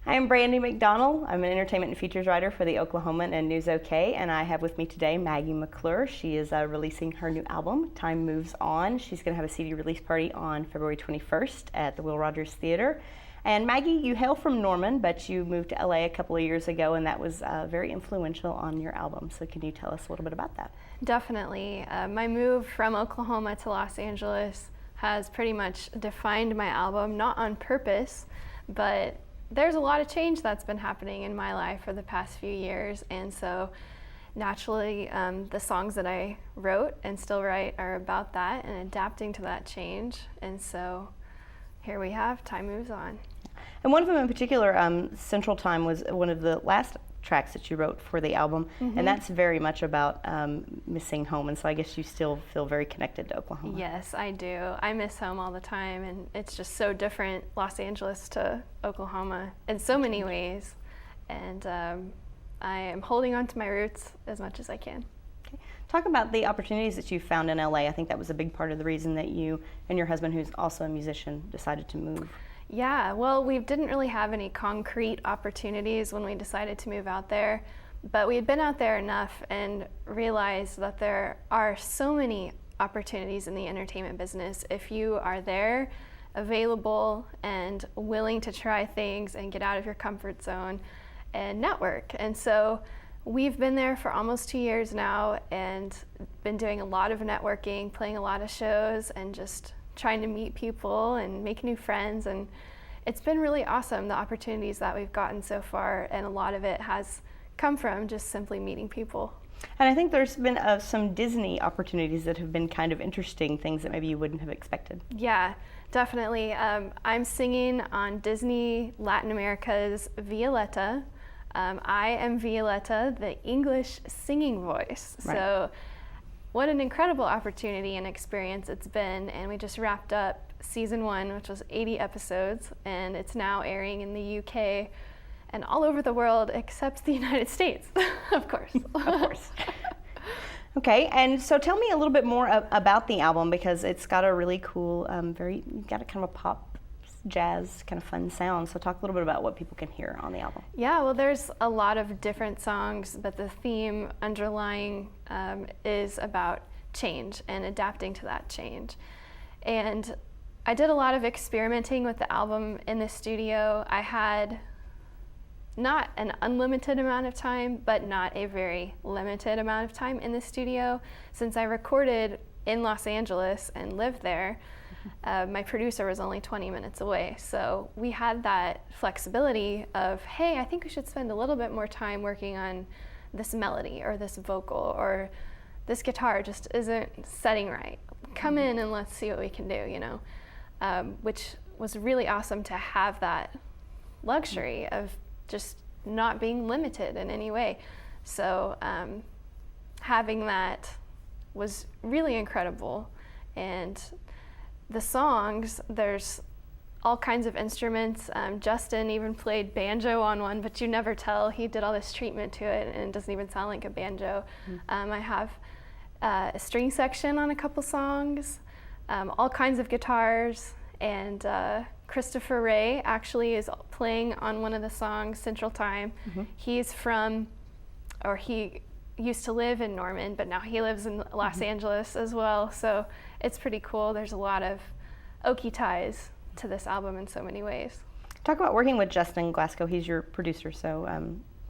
Hi, I'm Brandy McDonald. I'm an entertainment and features writer for the Oklahoman and News OK, and I have with me today Maggie McClure. She is releasing her new album, Time Moves On. She's going to have a CD release party on February 21st at the Will Rogers Theater. And Maggie, you hail from Norman, but you moved to LA a couple of years ago, and that was very influential on your album. So can you tell us a little bit about that? Definitely. My move from Oklahoma to Los Angeles has pretty much defined my album, not on purpose, but there's a lot of change that's been happening in my life for the past few years, and so naturally the songs that I wrote and still write are about that and adapting to that change, and so here we have Time Moves On. And one of them in particular, Central Time, was one of the last tracks that you wrote for the album, and that's very much about missing home, and so I guess you still feel very connected to Oklahoma. Yes, I do. I miss home all the time, and it's just so different, Los Angeles to Oklahoma, in so many ways, and I am holding on to my roots as much as I can. Okay. Talk about the opportunities that you found in LA. I think that was a big part of the reason that you and your husband, who's also a musician, decided to move. Yeah, well, we didn't really have any concrete opportunities when we decided to move out there, but we had been out there enough and realized that there are so many opportunities in the entertainment business if you are there, available, and willing to try things and get out of your comfort zone and network. And so we've been there for almost 2 years now and been doing a lot of networking, playing a lot of shows, and just trying to meet people and make new friends, and it's been really awesome, the opportunities that we've gotten so far, and a lot of it has come from just simply meeting people. And I think there's been some Disney opportunities that have been kind of interesting, things that maybe you wouldn't have expected. Yeah, definitely. I'm singing on Disney Latin America's Violetta. I am Violetta, the English singing voice. Right. So what an incredible opportunity and experience it's been, and we just wrapped up season 1, which was 80 episodes, and it's now airing in the UK and all over the world except the United States, of course. Of course. Okay, and so tell me a little bit more about the album, because it's got a really cool, got a kind of a pop jazz kind of fun sound. So talk a little bit about what people can hear on the album. Yeah, well, there's a lot of different songs, but the theme underlying is about change and adapting to that change. And I did a lot of experimenting with the album in the studio. I had not an unlimited amount of time, but not a very limited amount of time in the studio. Since I recorded in Los Angeles and lived there, my producer was only 20 minutes away. So we had that flexibility of, hey, I think we should spend a little bit more time working on this melody or this vocal or this guitar just isn't setting right. Come in and let's see what we can do, which was really awesome to have that luxury of just not being limited in any way. So having that was really incredible. And the songs, there's all kinds of instruments. Justin even played banjo on one, but you never tell. He did all this treatment to it, and it doesn't even sound like a banjo. I have a string section on a couple songs, all kinds of guitars, and Christopher Ray actually is playing on one of the songs, Central Time. He used to live in Norman, but now he lives in Los Angeles as well, so it's pretty cool. There's a lot of Okie ties to this album in so many ways. Talk about working with Justin Glasgow. He's your producer, so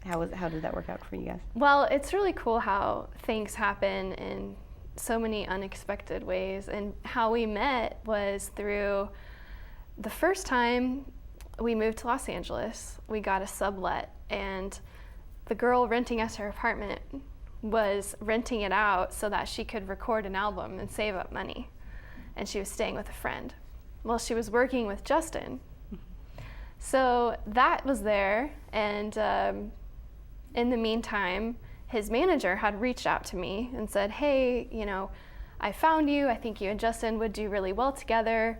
how did that work out for you guys? Well, it's really cool how things happen in so many unexpected ways, and how we met was through the first time we moved to Los Angeles. We got a sublet, and the girl renting us her apartment was renting it out so that she could record an album and save up money. And she was staying with a friend. Well, she was working with Justin. So that was there, and in the meantime, his manager had reached out to me and said, hey, I found you. I think you and Justin would do really well together.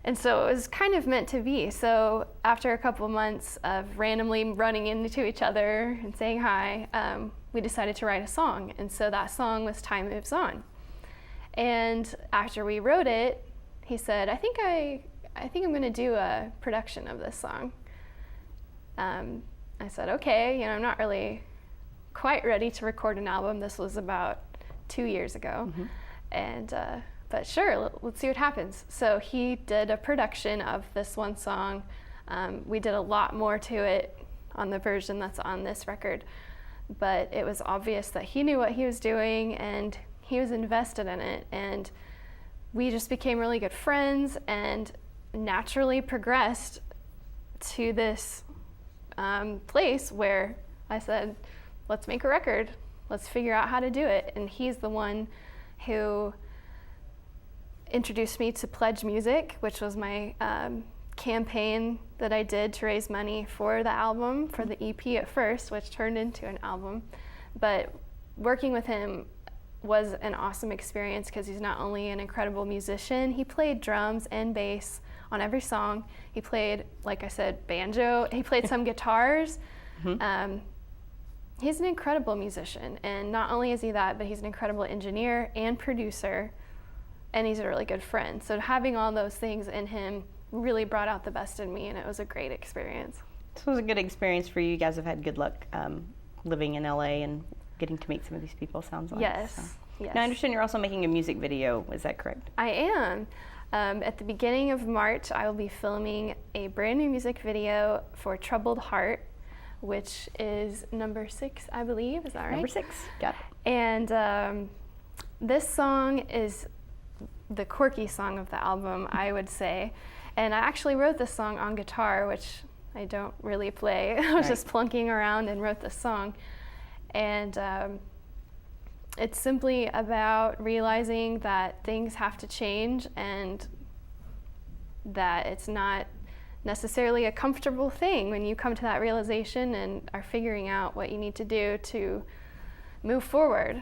And so it was kind of meant to be. So after a couple of months of randomly running into each other and saying hi, we decided to write a song. And so that song was Time Moves On. And after we wrote it, he said, I think I'm going to do a production of this song. I said, okay, I'm not really quite ready to record an album. This was about 2 years ago. And but sure, let's see what happens. So he did a production of this one song. We did a lot more to it on the version that's on this record, but it was obvious that he knew what he was doing and he was invested in it, and we just became really good friends and naturally progressed to this place where I said, let's make a record, let's figure out how to do it. And he's the one who introduced me to Pledge Music, which was my campaign that I did to raise money for the album, for the EP at first, which turned into an album. But working with him was an awesome experience because he's not only an incredible musician, he played drums and bass on every song. He played, like I said, banjo. He played some guitars. He's an incredible musician, and not only is he that, but he's an incredible engineer and producer, and he's a really good friend. So having all those things in him really brought out the best in me, and it was a great experience. This was a good experience for you. You guys have had good luck living in LA and getting to meet some of these people, sounds like. Yes, so. yes. Now I understand you're also making a music video, is that correct? I am. At the beginning of March, I will be filming a brand new music video for Troubled Heart, which is number 6, I believe. Is that right? Number 6, got it. And this song is the quirky song of the album, I would say. And I actually wrote this song on guitar, which I don't really play. I was just plunking around and wrote this song. And it's simply about realizing that things have to change and that it's not necessarily a comfortable thing when you come to that realization and are figuring out what you need to do to move forward.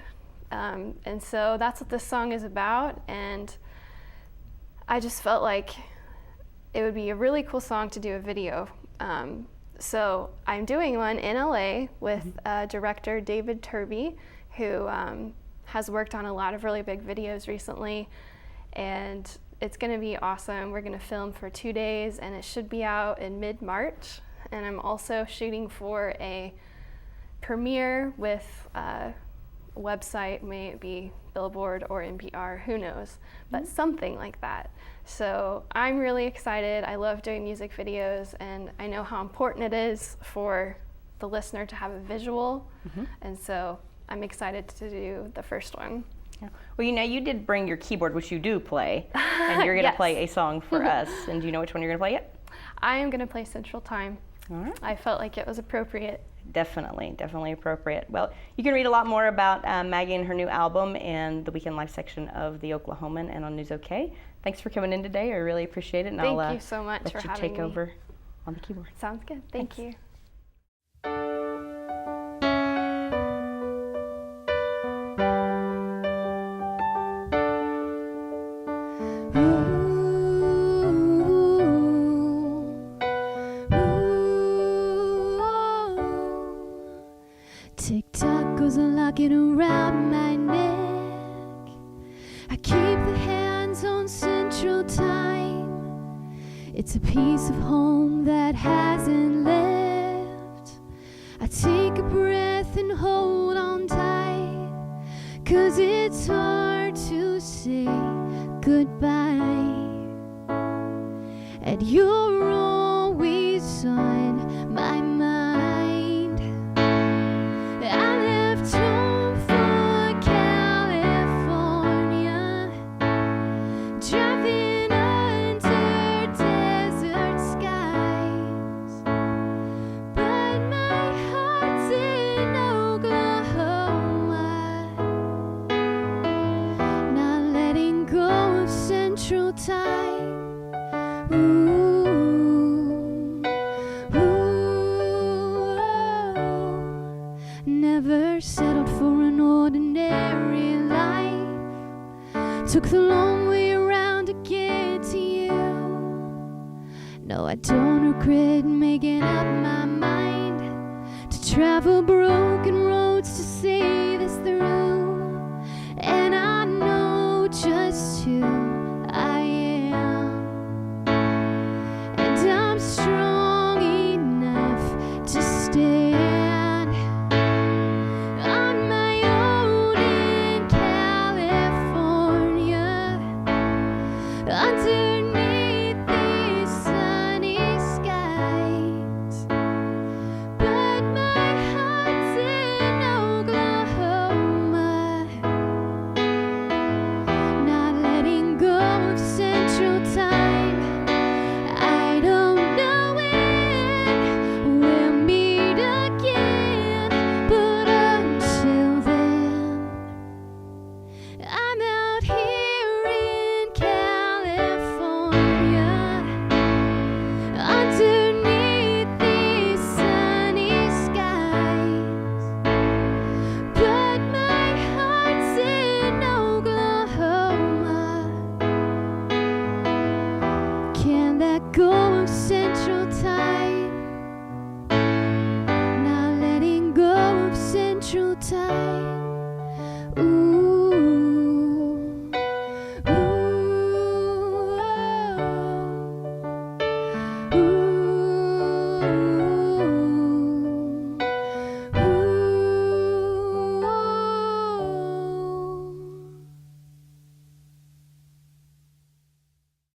And so that's what this song is about, and I just felt like it would be a really cool song to do a video. So I'm doing one in LA with director David Turby, who has worked on a lot of really big videos recently, and it's going to be awesome. We're going to film for 2 days, and it should be out in mid-March. And I'm also shooting for a premiere with a website, may it be Billboard or NPR, who knows, but something like that. So I'm really excited. I love doing music videos, and I know how important it is for the listener to have a visual, and so I'm excited to do the first one. Yeah. Well, you did bring your keyboard, which you do play, and you're going to play a song for us. And do you know which one you're going to play yet? I am going to play Central Time. All right. I felt like it was appropriate. Definitely appropriate. Well, you can read a lot more about Maggie and her new album in the Weekend Life section of The Oklahoman and on News OK. Thanks for coming in today. I really appreciate it. And Thank you so much for having me. let you take over on the keyboard. Sounds good. Thank you. Tick-tock goes a locket around my neck. I keep the hands on Central Time. It's a piece of home that hasn't left. I take a breath and hold on tight, 'cause it's hard to say goodbye. And you're always on my mind. I left home for California, driving under desert skies, but my heart's in Oklahoma, not letting go of Central Time. Never settled for an ordinary life. Took the long way around to get to you. No, I don't regret making up my mind to travel broken roads to see this through. And I know just who I am, and I'm strong enough of Central Time. Not letting go of Central Time. Ooh.